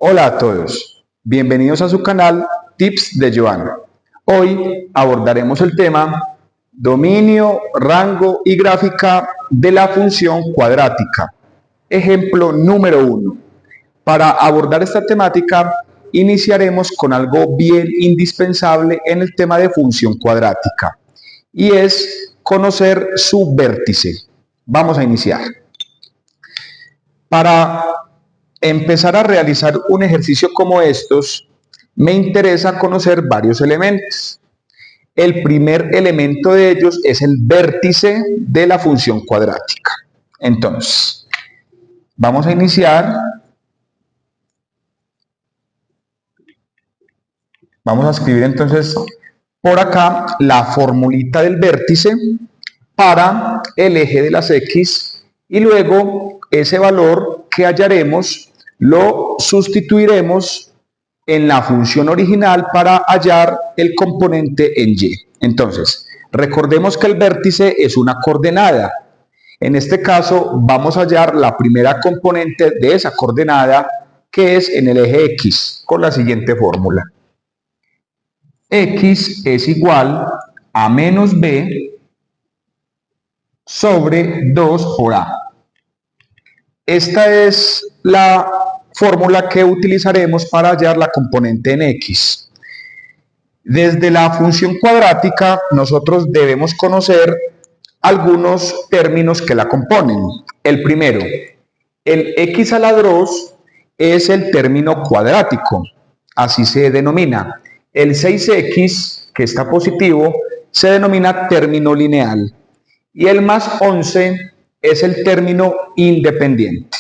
Hola a todos, bienvenidos a su canal Tips de Joan. Hoy abordaremos el tema dominio, rango y gráfica de la función cuadrática. Ejemplo número 1. Para abordar esta temática, iniciaremos con algo bien indispensable en el tema de función cuadrática, y es conocer su vértice. Vamos a iniciar. Para empezar a realizar un ejercicio como estos, me interesa conocer varios elementos. El primer elemento de ellos es el vértice de la función cuadrática. Entonces, vamos a iniciar. Vamos a escribir entonces por acá la formulita del vértice para el eje de las X, y luego ese valor que hallaremos lo sustituiremos en la función original para hallar el componente en Y. Entonces, recordemos que el vértice es una coordenada. En este caso, vamos a hallar la primera componente de esa coordenada, que es en el eje X, con la siguiente fórmula. X es igual a menos B sobre 2 por A. Esta es la fórmula que utilizaremos para hallar la componente en X. Desde la función cuadrática, nosotros debemos conocer algunos términos que la componen. El primero, el X a la 2 es el término cuadrático, así se denomina. El 6X, que está positivo, se denomina término lineal. Y el más 11 es el término independiente.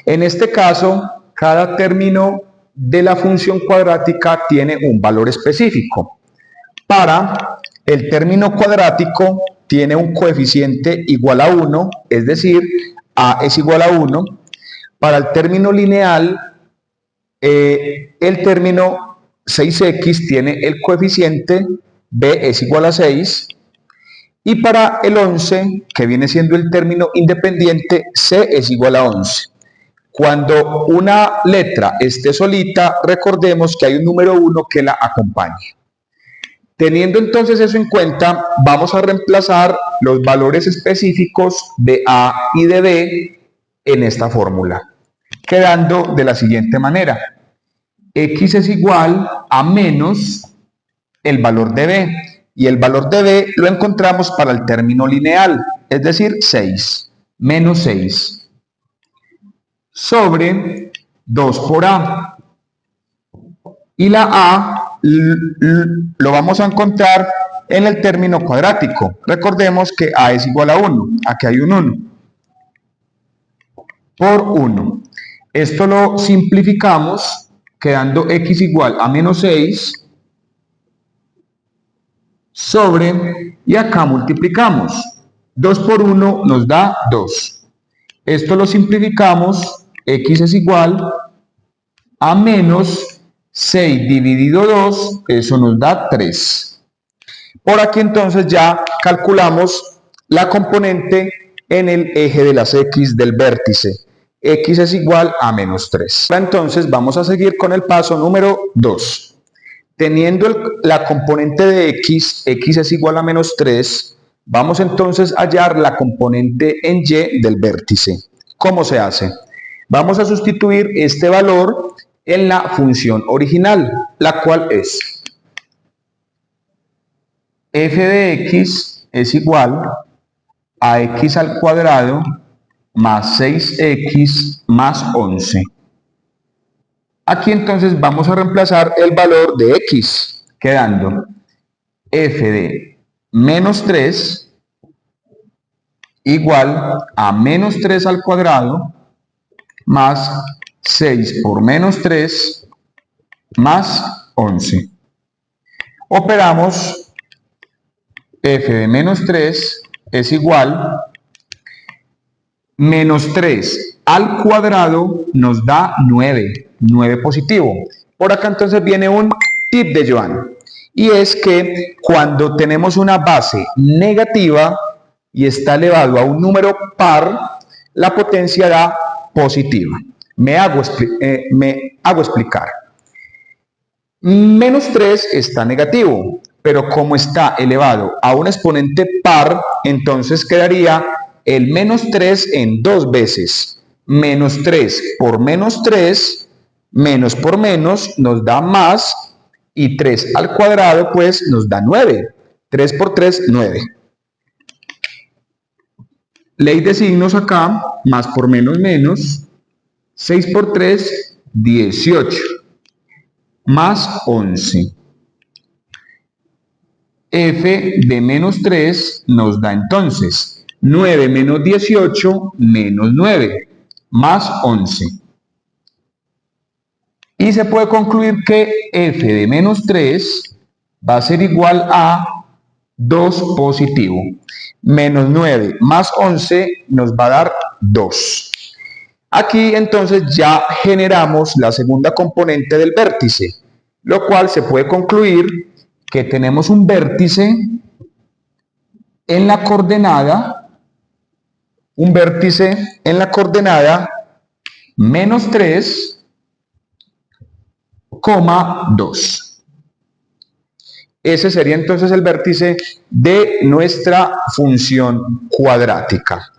En este caso, cada término de la función cuadrática tiene un valor específico. Para el término cuadrático tiene un coeficiente igual a 1, es decir, A es igual a 1. Para el término lineal, el término 6X tiene el coeficiente B es igual a 6. Y para el 11, que viene siendo el término independiente, C es igual a 11. Cuando una letra esté solita, recordemos que hay un número 1 que la acompaña. Teniendo entonces eso en cuenta, vamos a reemplazar los valores específicos de A y de B en esta fórmula, quedando de la siguiente manera. X es igual a menos el valor de B, y el valor de B lo encontramos para el término lineal, es decir, 6, menos 6, sobre 2 por A. Y la A lo vamos a encontrar en el término cuadrático. Recordemos que A es igual a 1, aquí hay un 1, por 1. Esto lo simplificamos quedando X igual a menos 6 sobre, y acá multiplicamos. 2 por 1 nos da 2. Esto lo simplificamos, X es igual a menos 6 dividido 2, eso nos da 3. Por aquí entonces ya calculamos la componente en el eje de las X del vértice. X es igual a menos 3. Entonces vamos a seguir con el paso número 2. Teniendo la componente de X, X es igual a menos 3, vamos entonces a hallar la componente en Y del vértice. ¿Cómo se hace? Vamos a sustituir este valor en la función original, la cual es f de X es igual a X al cuadrado más 6X más 11. Aquí entonces vamos a reemplazar el valor de X, quedando f de menos 3 igual a menos 3 al cuadrado más 6 por menos 3 más 11. Operamos, f de menos 3 es igual menos 3 al cuadrado nos da 9, 9 positivo. Por acá entonces viene un tip de Joan, y es que cuando tenemos una base negativa y está elevado a un número par, la potencia da positiva. Me hago explicar. Menos 3 está negativo, pero como está elevado a un exponente par, entonces quedaría el menos 3 en 2 veces. Menos 3 por menos 3, menos por menos nos da más, y 3 al cuadrado pues nos da 9. 3 por 3, 9. Ley de signos acá, más por menos menos, 6 por 3, 18, más 11. F de menos 3 nos da entonces 9 menos 18 menos 9, más 11. Y se puede concluir que F de menos 3 va a ser igual a 2 positivo. Menos 9 más 11 nos va a dar 2. Aquí entonces ya generamos la segunda componente del vértice, lo cual se puede concluir que tenemos un vértice en la coordenada, menos 3, 2. Ese sería entonces el vértice de nuestra función cuadrática.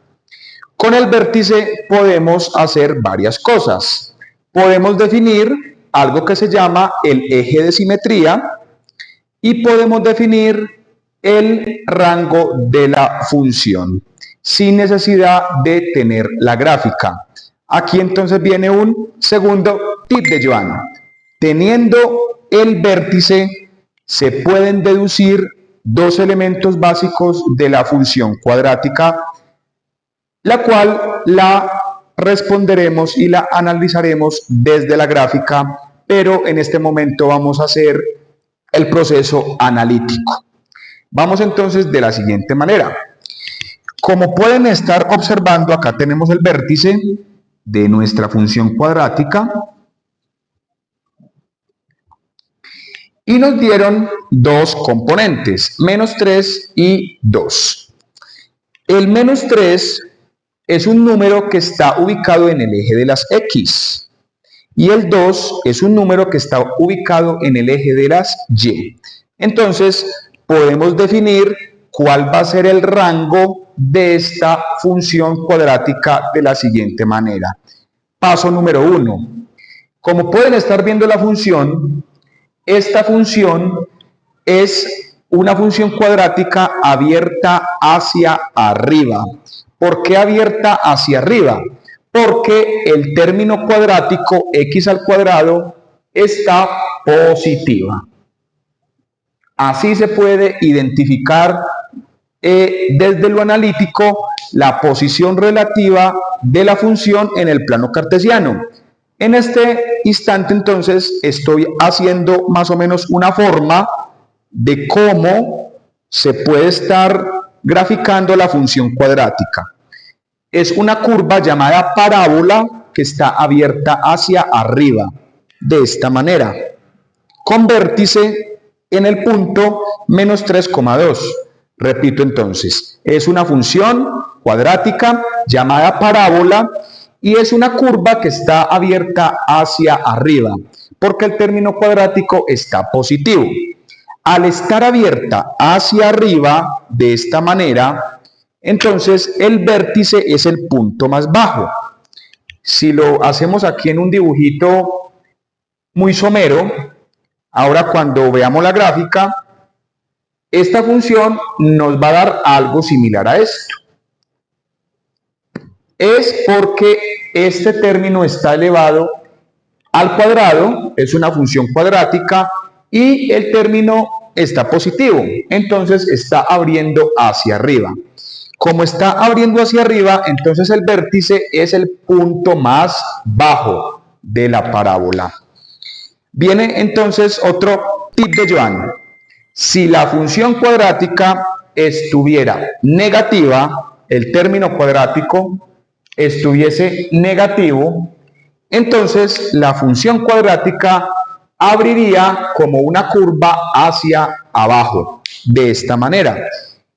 Con el vértice podemos hacer varias cosas. Podemos definir algo que se llama el eje de simetría y podemos definir el rango de la función sin necesidad de tener la gráfica. Aquí entonces viene un segundo tip de Joan. Teniendo el vértice, se pueden deducir dos elementos básicos de la función cuadrática, la cual la responderemos y la analizaremos desde la gráfica, pero en este momento vamos a hacer el proceso analítico. Vamos entonces de la siguiente manera. Como pueden estar observando, acá tenemos el vértice de nuestra función cuadrática y nos dieron dos componentes, menos 3 y 2. El menos 3 es un número que está ubicado en el eje de las X y el 2 es un número que está ubicado en el eje de las Y. Entonces, podemos definir cuál va a ser el rango de esta función cuadrática de la siguiente manera. Paso número 1. Como pueden estar viendo la función, esta función es una función cuadrática abierta hacia arriba. ¿Por qué abierta hacia arriba? Porque el término cuadrático x al cuadrado está positiva. Así se puede identificar desde lo analítico la posición relativa de la función en el plano cartesiano. En este instante entonces estoy haciendo más o menos una forma de cómo se puede estar graficando la función cuadrática. Es una curva llamada parábola que está abierta hacia arriba, de esta manera, con vértice en el punto menos 3,2. Repito entonces, es una función cuadrática llamada parábola y es una curva que está abierta hacia arriba, porque el término cuadrático está positivo. Al estar abierta hacia arriba de esta manera, entonces el vértice es el punto más bajo. Si lo hacemos aquí en un dibujito muy somero, ahora cuando veamos la gráfica, esta función nos va a dar algo similar a esto. Es porque este término está elevado al cuadrado, es una función cuadrática, y el término está positivo, entonces está abriendo hacia arriba. Como está abriendo hacia arriba, entonces el vértice es el punto más bajo de la parábola. Viene entonces otro tip de Joan. Si la función cuadrática estuviera negativa, el término cuadrático estuviese negativo, entonces la función cuadrática abriría como una curva hacia abajo, de esta manera.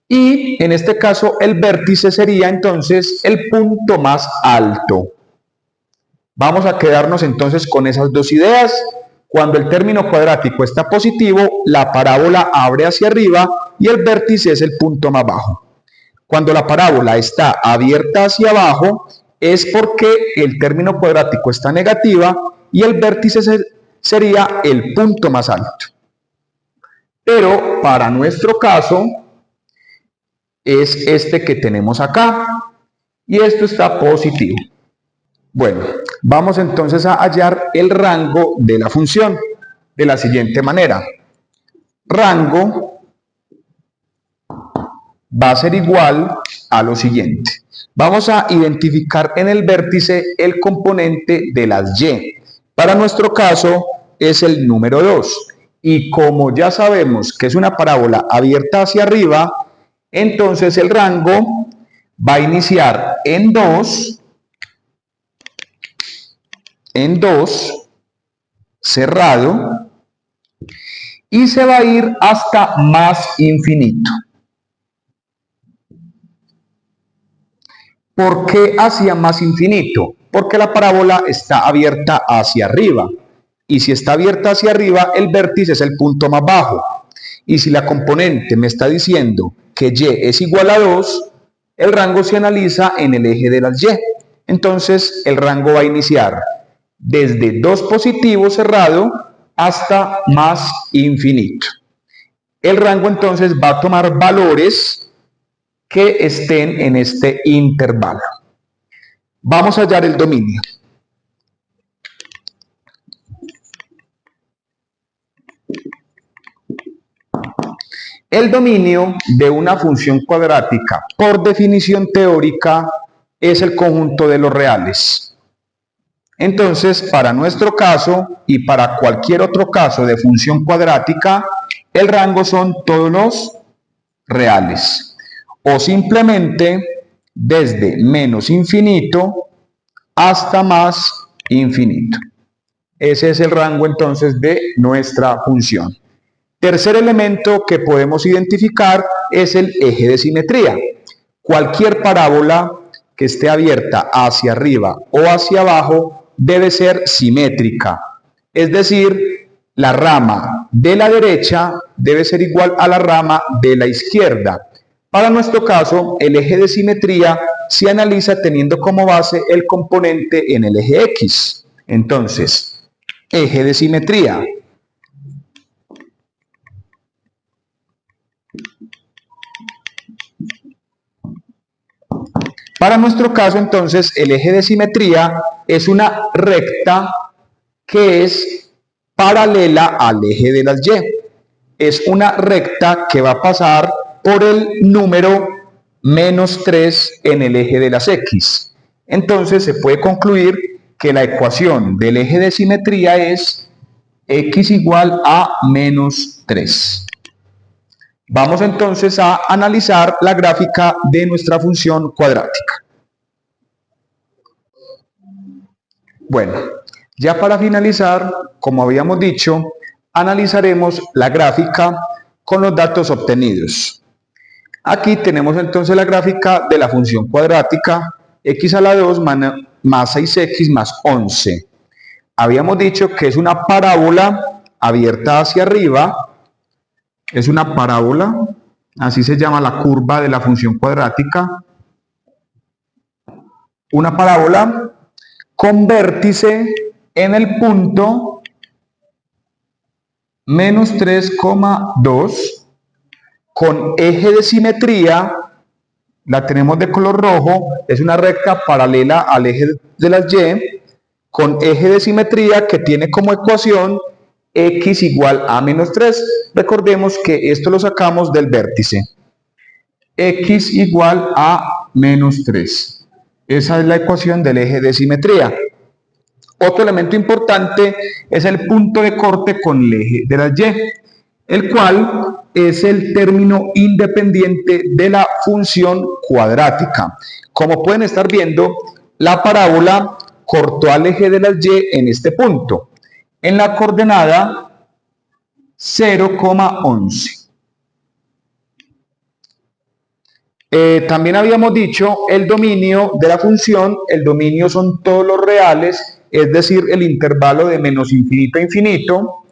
Y en este caso el vértice sería entonces el punto más alto. Vamos a quedarnos entonces con esas dos ideas. Cuando el término cuadrático está positivo, la parábola abre hacia arriba y el vértice es el punto más bajo. Cuando la parábola está abierta hacia abajo, es porque el término cuadrático está negativa y el vértice sería el punto más alto. Pero para nuestro caso es este que tenemos acá y esto está positivo. Bueno, vamos entonces a hallar el rango de la función de la siguiente manera. Rango va a ser igual a lo siguiente. Vamos a identificar en el vértice el componente de las y. Para nuestro caso es el número 2. Y como ya sabemos que es una parábola abierta hacia arriba, entonces el rango va a iniciar en 2, cerrado, y se va a ir hasta más infinito. ¿Por qué hacia más infinito? Porque la parábola está abierta hacia arriba. Y si está abierta hacia arriba, el vértice es el punto más bajo. Y si la componente me está diciendo que y es igual a 2, el rango se analiza en el eje de las y. Entonces, el rango va a iniciar desde 2 positivo cerrado hasta más infinito. El rango entonces va a tomar valores que estén en este intervalo. Vamos a hallar el dominio. El dominio de una función cuadrática, por definición teórica, es el conjunto de los reales. Entonces, para nuestro caso y para cualquier otro caso de función cuadrática, el rango son todos los reales. O simplemente desde menos infinito hasta más infinito. Ese es el rango entonces de nuestra función. Tercer elemento que podemos identificar es el eje de simetría. Cualquier parábola que esté abierta hacia arriba o hacia abajo debe ser simétrica. Es decir, la rama de la derecha debe ser igual a la rama de la izquierda. Para nuestro caso, el eje de simetría se analiza teniendo como base el componente en el eje X. Entonces, eje de simetría. Para nuestro caso, entonces, el eje de simetría es una recta que es paralela al eje de las y. Es una recta que va a pasar por el número menos 3 en el eje de las X. Entonces se puede concluir que la ecuación del eje de simetría es X igual a menos 3. Vamos entonces a analizar la gráfica de nuestra función cuadrática. Bueno, ya para finalizar, como habíamos dicho, analizaremos la gráfica con los datos obtenidos. Aquí tenemos entonces la gráfica de la función cuadrática x a la 2 más 6x más 11. Habíamos dicho que es una parábola abierta hacia arriba. Es una parábola, así se llama la curva de la función cuadrática. Una parábola con vértice en el punto menos 3,2, con eje de simetría, la tenemos de color rojo, es una recta paralela al eje de las y, con eje de simetría que tiene como ecuación x igual a menos 3. Recordemos que esto lo sacamos del vértice. X igual a menos 3. Esa es la ecuación del eje de simetría. Otro elemento importante es el punto de corte con el eje de las y, el cual es el término independiente de la función cuadrática. Como pueden estar viendo, la parábola cortó al eje de las y en este punto, en la coordenada 0,11. También habíamos dicho el dominio de la función, el dominio son todos los reales es decir, el intervalo de menos infinito a infinito.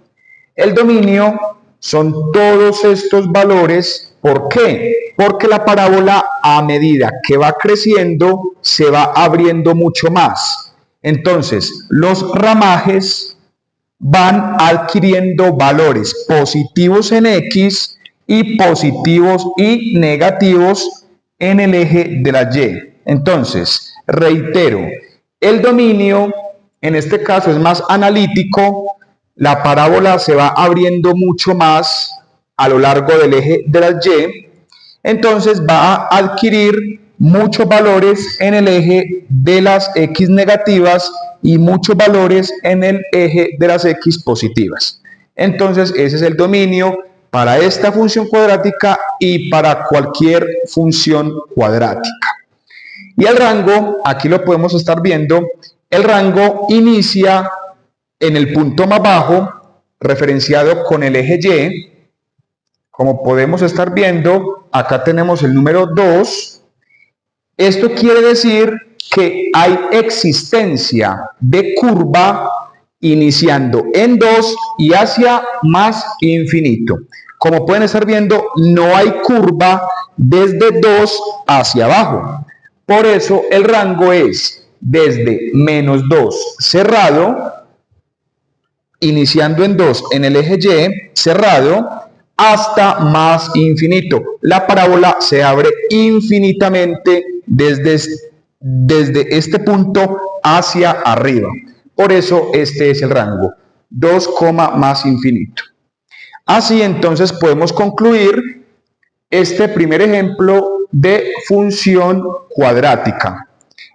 El dominio son todos estos valores. ¿Por qué? Porque la parábola, a medida que va creciendo, se va abriendo mucho más. Entonces, los ramajes van adquiriendo valores positivos en X y positivos y negativos en el eje de la Y. Entonces, reitero, el dominio en este caso es más analítico, la parábola se va abriendo mucho más a lo largo del eje de las Y, entonces va a adquirir muchos valores en el eje de las X negativas y muchos valores en el eje de las X positivas. Entonces ese es el dominio para esta función cuadrática y para cualquier función cuadrática. Y el rango, aquí lo podemos estar viendo, el rango inicia en el punto más bajo, referenciado con el eje Y. Como podemos estar viendo, acá tenemos el número 2. Esto quiere decir que hay existencia de curva iniciando en 2 y hacia más infinito. Como pueden estar viendo, no hay curva desde 2 hacia abajo. Por eso el rango es desde menos 2 cerrado, iniciando en 2 en el eje Y cerrado, hasta más infinito. La parábola se abre infinitamente desde este punto hacia arriba. Por eso este es el rango, 2, más infinito. Así entonces podemos concluir este primer ejemplo de función cuadrática.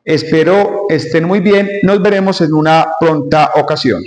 Espero estén muy bien. Nos veremos en una pronta ocasión.